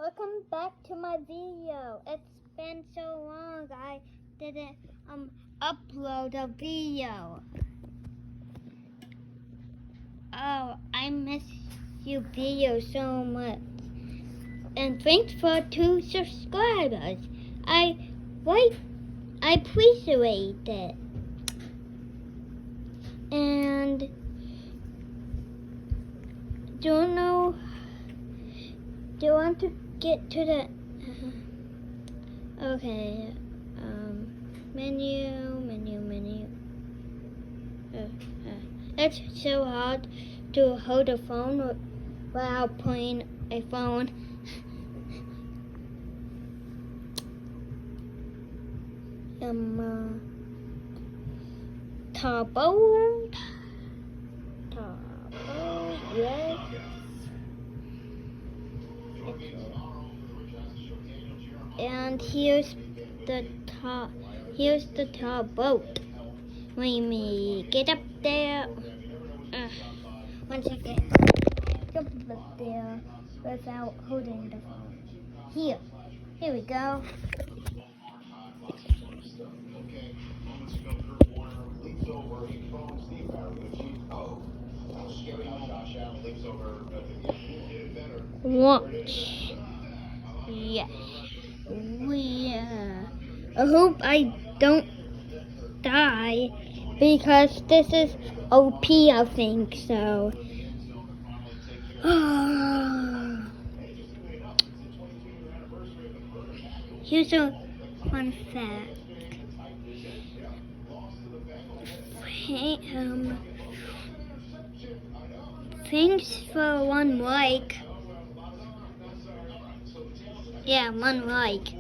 Welcome back to my video. It's been so long I didn't upload a video. Oh, I miss you video so much. And thanks for 2 subscribers. I appreciate it. And do you want to get to the okay, menu. It's so hard to hold a phone while playing a phone. Turbo, yes. And here's the top boat. Let me get up there. 1 second. Jump up there without holding the phone. Here we go. Launch. Yes. I hope I don't die because this is OP, I think so. Here's a fun fact. Thanks for 1 like. Yeah, 1 like.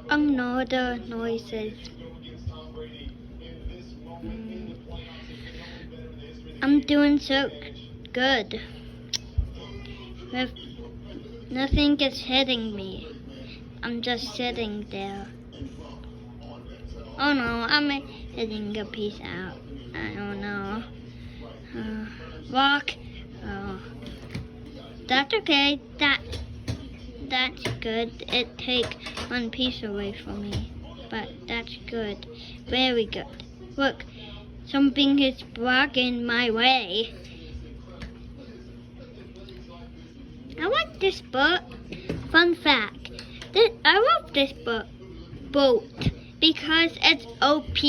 Another noises. I'm doing so good. Nothing is hitting me. I'm just sitting there. Oh no, I'm hitting a piece out. I don't know. Rock. Oh. That's okay. That's good. It takes 1 piece away from me. But that's good. Very good. Look, something is blocking my way. I like this boat. Fun fact. I love this boat because it's OP.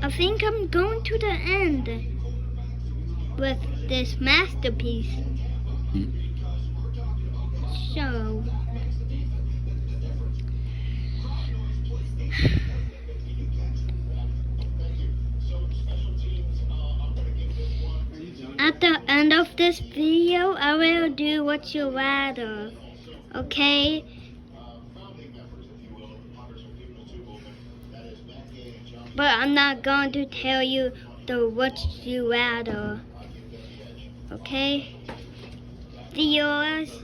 I think I'm going to the end with this masterpiece. So, at the end of this video, I will do what you rather. Okay? But I'm not going to tell you the what you rather. Okay? Viewers?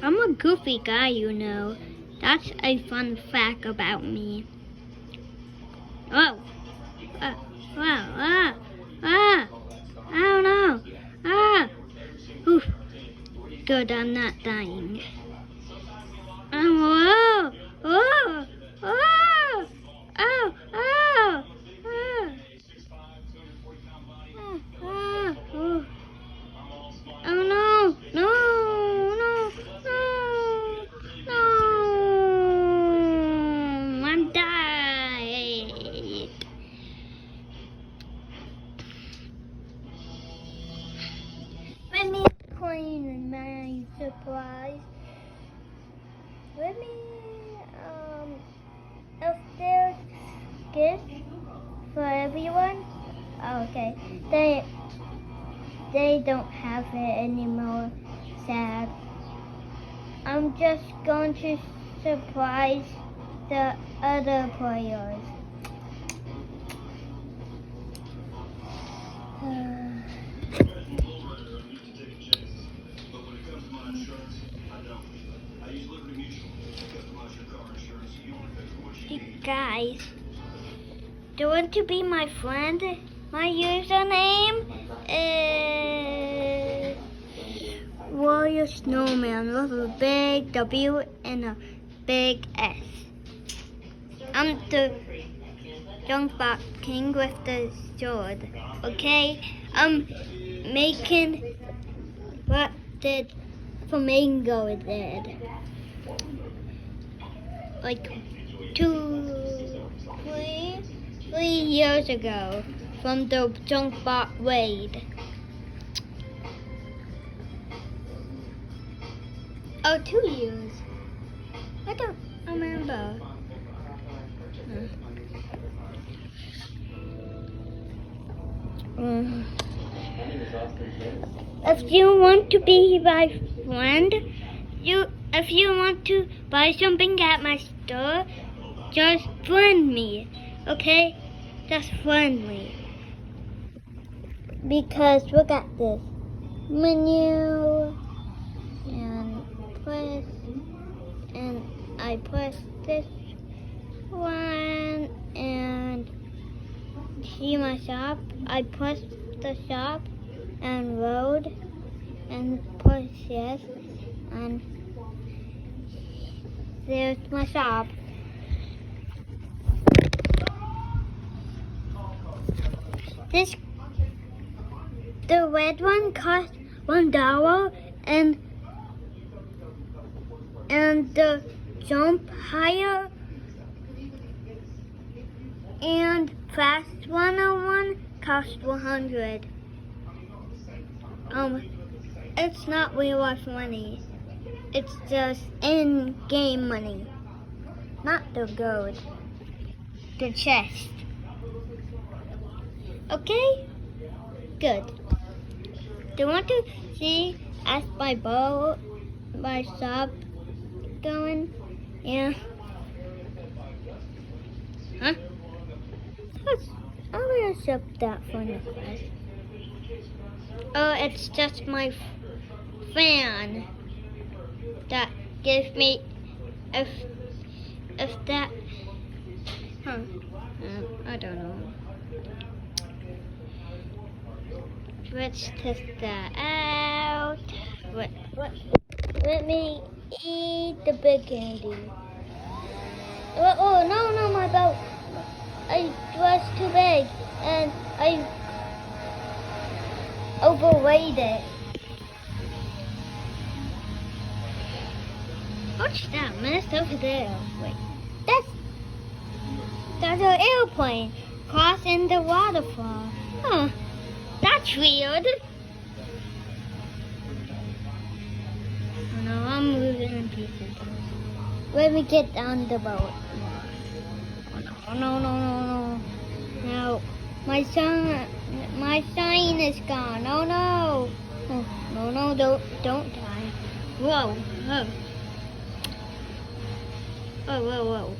I'm a goofy guy, you know. That's a fun fact about me. Oh! Wow! I don't know! Oof. Good, I'm not dying. Oh! Oh no! I'm died. Let me clean my supplies. gift for everyone? Oh, okay. They don't have it anymore. Sad. I'm just going to surprise the other players. Hey guys, do you want to be my friend? My username is Warrior Snowman with a big W and a big S. I'm the Junkbot King with the sword. Okay, I'm making what the flamingo did. Like 3 years ago from the Junkbot raid. Oh, 2 years. I don't remember. If you want to be my friend, if you want to buy something at my store, just friend me, okay? Just friend me. Because look at this menu, and I press this one, and see my shop. I press the shop and load and push yes, and there's my shop. The red one costs $1, and the jump higher and fast 101 costs 100. It's not real life money. It's just in-game money, not the gold, the chest. Okay, good. Do you want to see as my bow, my shop going? Yeah. Huh? I'm gonna shop that for necklace. Oh, it's just my fan that gives me if that. I don't know. Let's test that out. What? Let me eat the big candy. Oh no, my boat. It was too big, and I overweighed it. What's that mess over there? Wait, that's an airplane crossing the waterfall. Huh, that's weird. Oh no, I'm moving in pieces. Let me get down the boat. Oh no. No, my sign is gone. Oh no. No, don't die. Whoa. Whoa.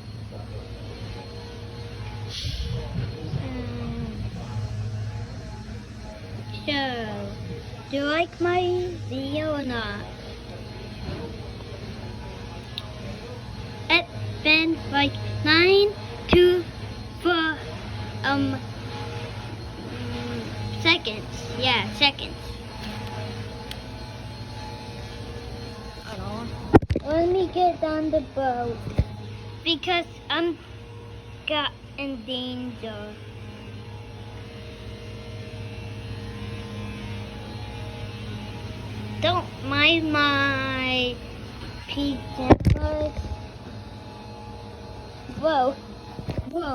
So, do you like my video or not? It's been like 9 to 4 seconds. Yeah, seconds. Let me get on the boat because I'm got in danger. Don't mind my pizza. Whoa. No!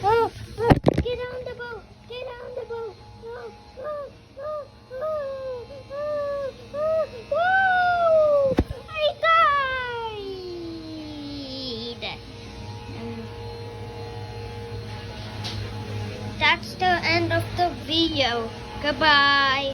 Oh, get on the boat! No! Whoa! that's the end of the video. Goodbye.